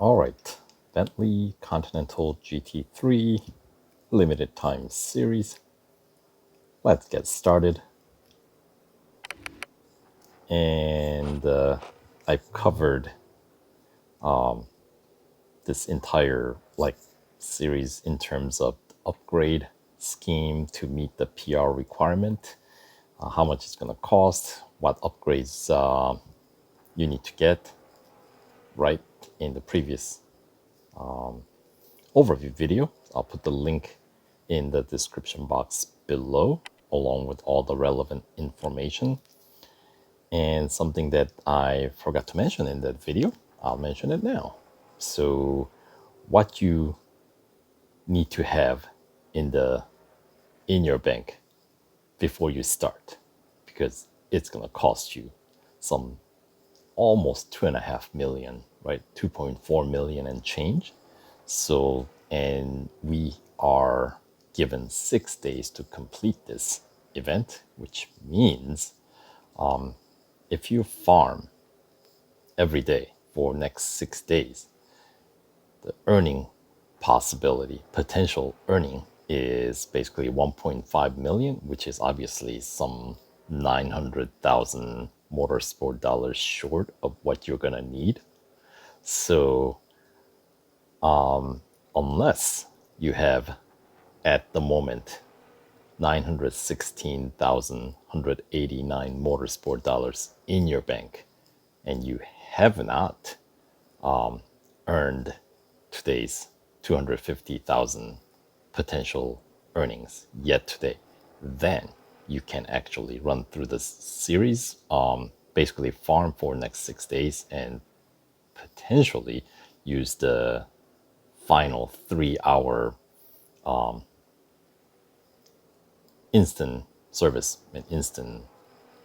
All right, Bentley Continental GT3 limited time series. Let's get started. And I've covered this entire series in terms of upgrade scheme to meet the PR requirement, how much it's going to cost, what upgrades you need to get, right, in the previous overview video. I'll put the link in the description box below, along with all the relevant information. And something that I forgot to mention in that video, I'll mention it now. So what you need to have in your bank before you start, because it's going to cost you some almost 2.5 million, right? 2.4 million and change. So, and we are given 6 days to complete this event, which means if you farm every day for next 6 days, the earning possibility, potential earning, is basically 1.5 million, which is obviously some 900,000 motorsport dollars short of what you're gonna need. So unless you have at the moment 916,189 motorsport dollars in your bank, and you have not earned today's 250,000 potential earnings yet today, then you can actually run through this series, basically farm for next 6 days, and potentially use the final 3-hour instant service and instant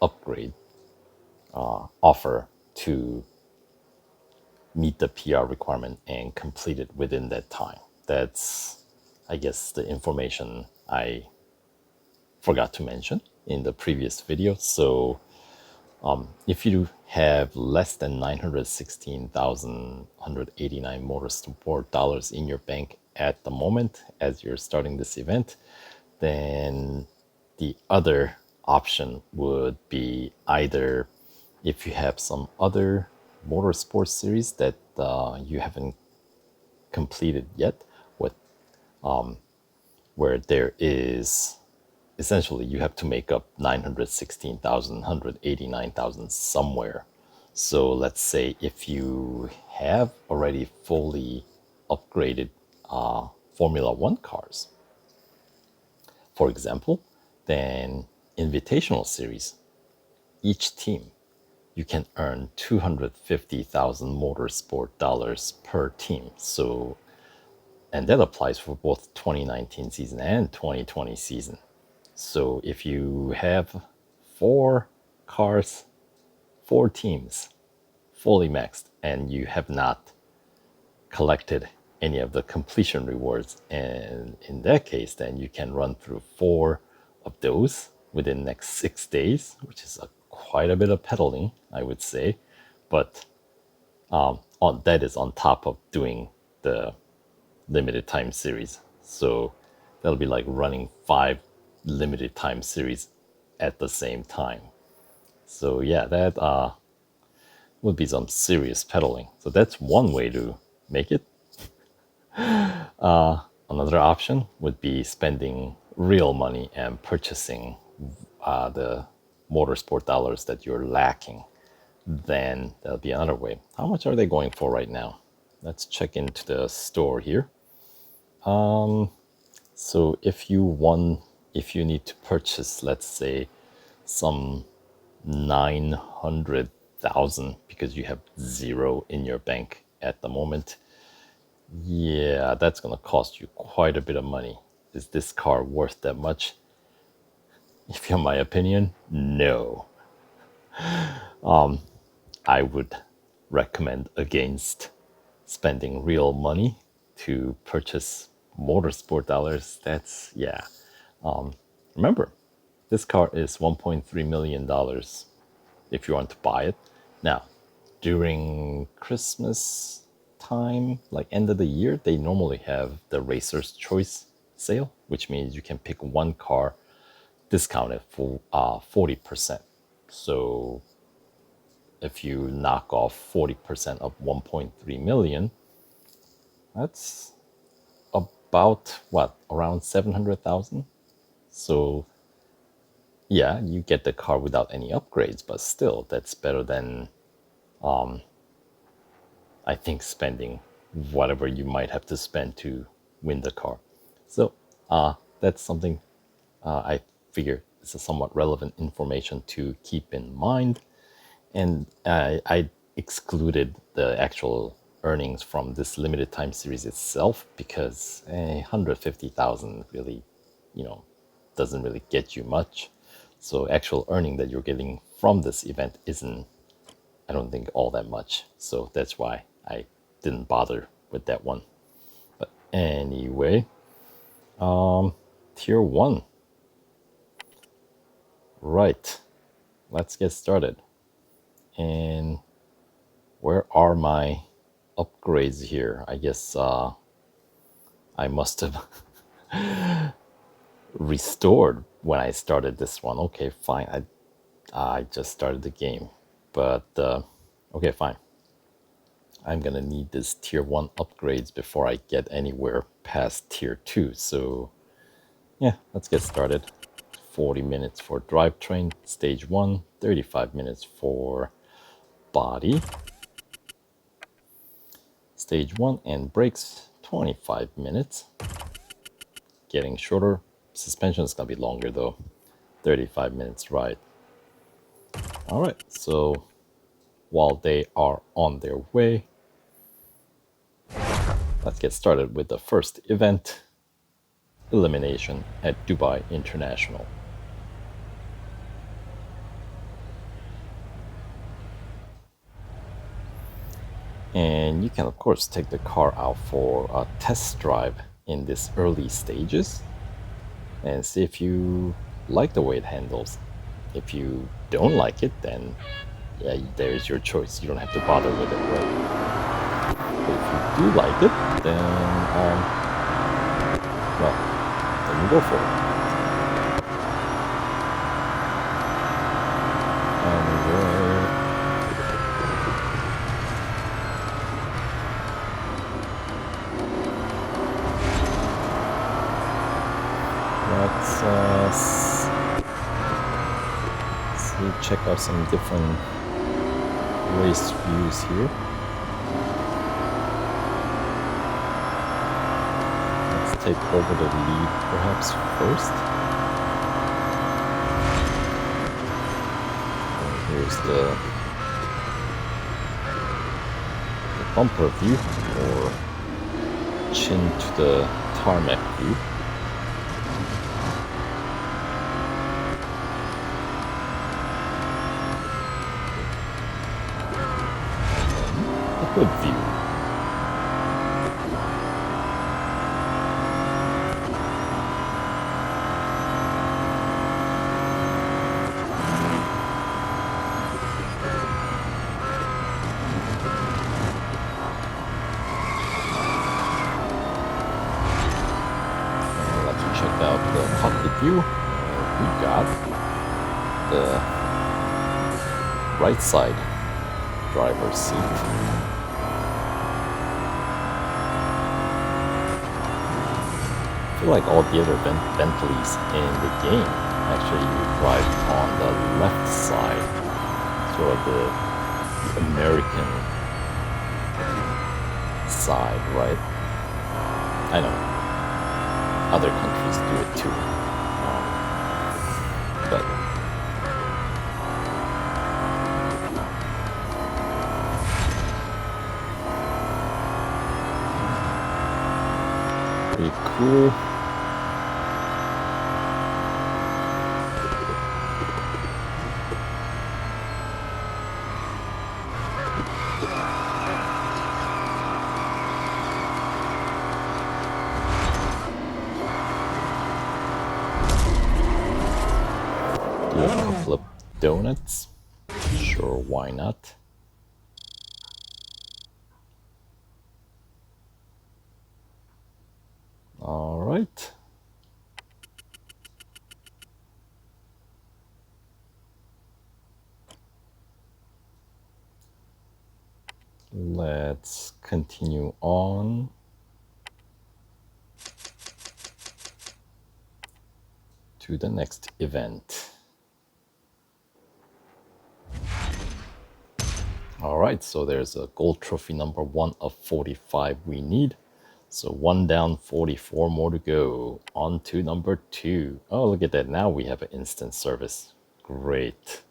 upgrade offer to meet the PR requirement and complete it within that time. That's, I guess, the information I forgot to mention in the previous video. So if you have less than 916,189 motorsport dollars in your bank at the moment as you're starting this event, then the other option would be either, if you have some other motorsport series that you haven't completed yet, where there is essentially you have to make up 916,189,000 somewhere. So let's say if you have already fully upgraded Formula One cars, for example, then invitational series, each team, you can earn 250,000 motorsport dollars per team. So, and that applies for both 2019 season and 2020 season. So if you have 4 cars, 4 teams, fully maxed, and you have not collected any of the completion rewards, and in that case, then you can run through 4 of those within the next 6 days, which is quite a bit of pedaling, I would say. But that is on top of doing the limited time series. So that'll be like running 5 limited time series at the same time. So yeah, that would be some serious pedaling. So that's one way to make it. Another option would be spending real money and purchasing the motorsport dollars that you're lacking. Then that'll be another way. How much are they going for right now? Let's check into the store here. So if you need to purchase, let's say, some 900,000 because you have 0 in your bank at the moment, yeah, that's gonna cost you quite a bit of money. Is this car worth that much? If you have my opinion, no. I would recommend against spending real money to purchase motorsport dollars. That's, yeah. Remember, this car is $1.3 million if you want to buy it. Now, during Christmas time, like end of the year, they normally have the Racer's Choice sale, which means you can pick one car discounted for 40%. So if you knock off 40% of 1.3 million, that's about what, around 700,000. So yeah, you get the car without any upgrades, but still, that's better than I think spending whatever you might have to spend to win the car. So that's something I figure is a somewhat relevant information to keep in mind. And I excluded the actual earnings from this limited time series itself because 150,000 really, doesn't really get you much. So actual earning that you're getting from this event isn't, I don't think, all that much. So that's why I didn't bother with that one. But anyway, tier 1. Right, let's get started. And where are my upgrades here? I guess I must have restored when I started this one. Okay, fine. I just started the game. But okay, fine. I'm gonna need this tier 1 upgrades before I get anywhere past tier 2. So yeah, let's get started. 40 minutes for drivetrain, stage 1, 35 minutes for body. Stage 1 and brakes, 25 minutes. Getting shorter. Suspension is gonna be longer though. 35 minutes ride. Alright, so while they are on their way, let's get started with the first event, elimination at Dubai International. And you can of course take the car out for a test drive in this early stages and see if you like the way it handles. If you don't like it, then yeah, there's your choice. You don't have to bother with it, right? But if you do like it, then well, then you go for it. Let's check out some different race views here. Let's take over the lead perhaps first. And here's the bumper view, or chin to the tarmac view. Good view. Let's check out the cockpit view. We got the right side driver's seat. I feel like all the other Bentleys in the game actually drive on the left side, sort of the American side, right? I know other countries do it too, but pretty cool. Do a couple of donuts. Sure, why not? All right. Let's continue on to the next event. All right, so there's a gold trophy number 1 of 45 we need. So 1 down, 44 more to go. On to number 2. Oh, look at that. Now we have an instant service. Great.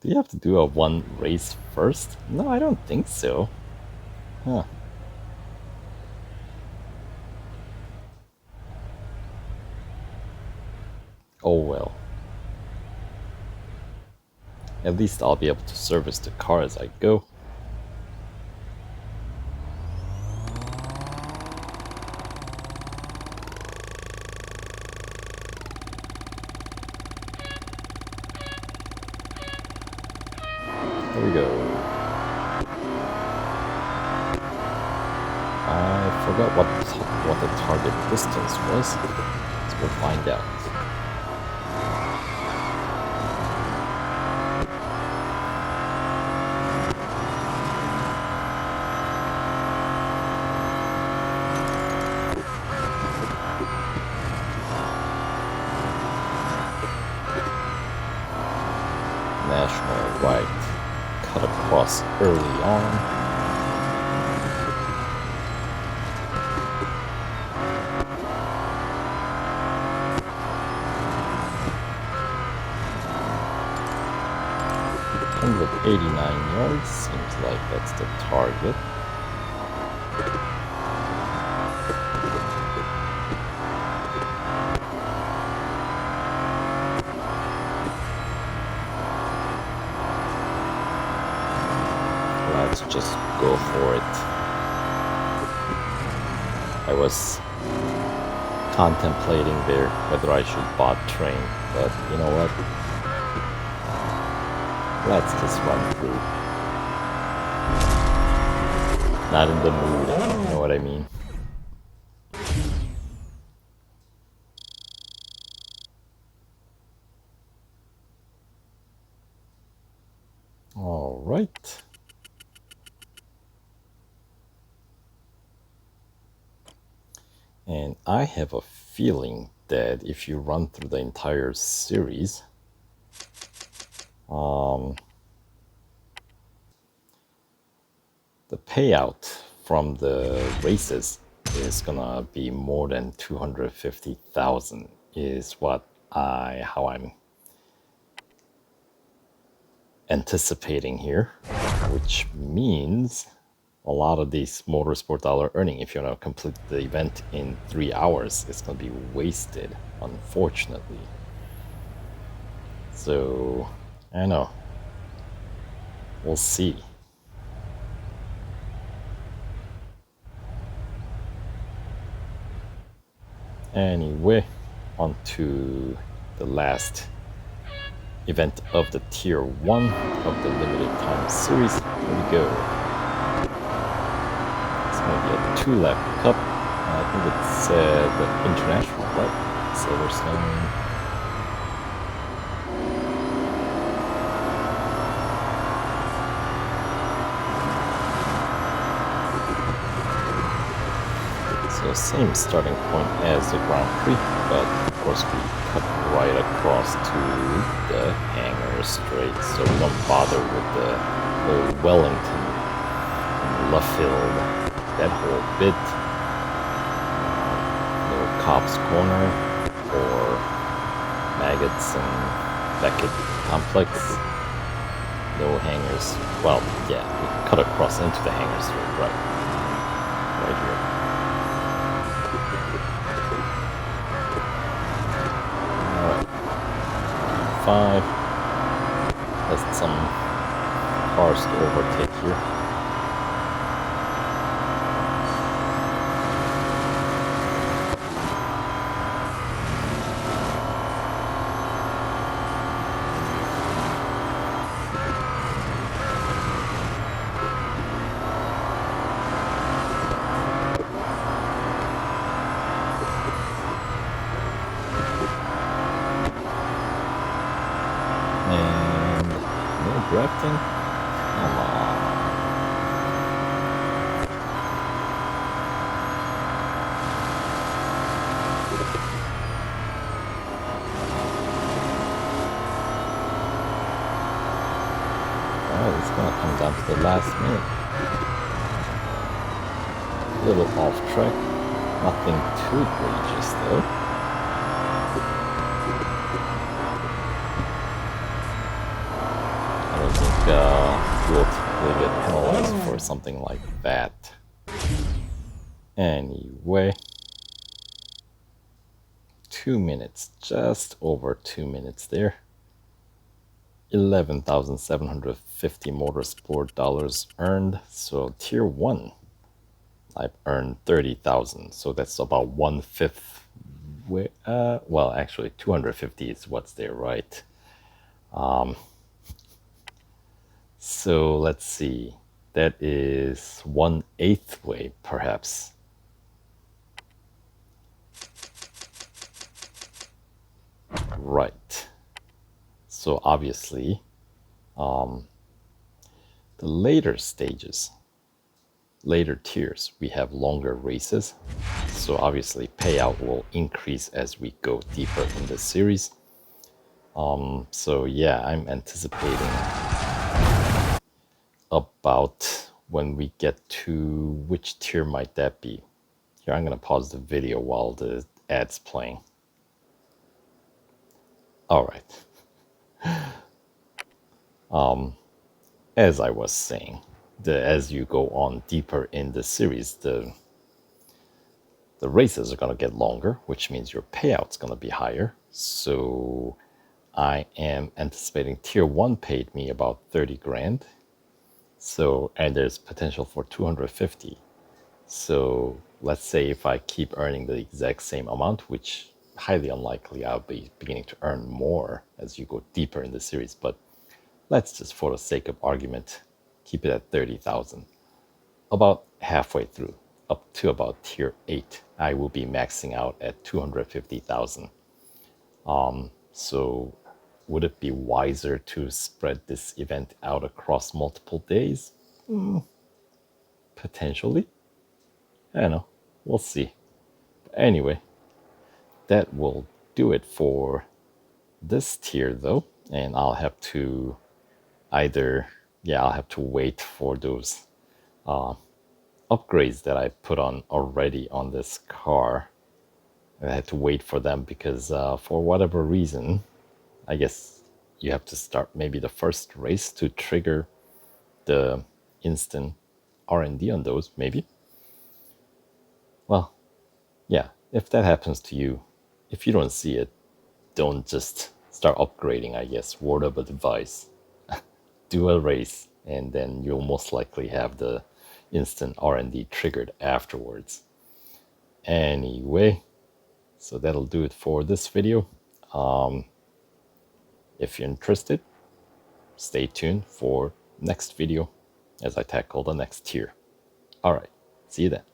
Do you have to do a 1 race first? No, I don't think so. Huh. Oh well. At least I'll be able to service the car as I go. There we go. I forgot what the target distance was, so we'll find out. National right, cut across early on. With 89 yards, seems like that's the target. Let's just go for it. I was contemplating there whether I should bot train, but you know what? Let's just run through. Not in the mood, you know what I mean? All right. And I have a feeling that if you run through the entire series, the payout from the races is gonna be more than 250,000 is how I'm anticipating here, which means a lot of these motorsport dollar earning, if you want to complete the event in 3 hours, it's gonna be wasted, unfortunately. So I know, we'll see. Anyway, on to the last event of the Tier 1 of the limited time series. Here we go. It's going to be a 2-lap cup. I think it's the international, right? Silverstone. So same starting point as the Grand Prix, but of course we cut right across to the hangar straight, so we don't bother with the old Wellington and Luffield, that whole bit. No Cobb's Corner or Maggots and Beckett Complex. No hangars. Well, yeah, we cut across into the hangar straight, right here. Five. That's some cars to overtake here. drifting? Come on. Well, it's gonna come down to the last minute. A little off track. Nothing too egregious though. I don't think you'll typically get penalized for something like that. Anyway, 2 minutes, just over 2 minutes there. 11,750 motorsport dollars earned. So tier 1, I've earned 30,000. So that's about 1/5. Well, actually 250 is what's there, right? So let's see. That is 1/8 way, perhaps. Right. So obviously, the later stages, later tiers, we have longer races. So obviously, payout will increase as we go deeper in the series. So yeah, I'm anticipating about when we get to which tier might that be. Here, I'm going to pause the video while the ad's playing. All right. As I was saying, as you go on deeper in the series, the races are going to get longer, which means your payout's going to be higher. So I am anticipating tier 1 paid me about 30 grand. So, and there's potential for 250. So let's say if I keep earning the exact same amount, which highly unlikely, I'll be beginning to earn more as you go deeper in the series, but let's just, for the sake of argument, keep it at 30,000. About halfway through, up to about tier 8, I will be maxing out at 250,000. So would it be wiser to spread this event out across multiple days? Potentially. I don't know. We'll see. But anyway, that will do it for this tier though. And I'll have to I'll have to wait for those upgrades that I put on already on this car. I had to wait for them because for whatever reason, I guess you have to start maybe the first race to trigger the instant R&D on those, maybe. Well, yeah, if that happens to you, if you don't see it, don't just start upgrading, I guess. Word of advice. Do a race, and then you'll most likely have the instant R&D triggered afterwards. Anyway, so that'll do it for this video. If you're interested, stay tuned for next video as I tackle the next tier. All right, see you then.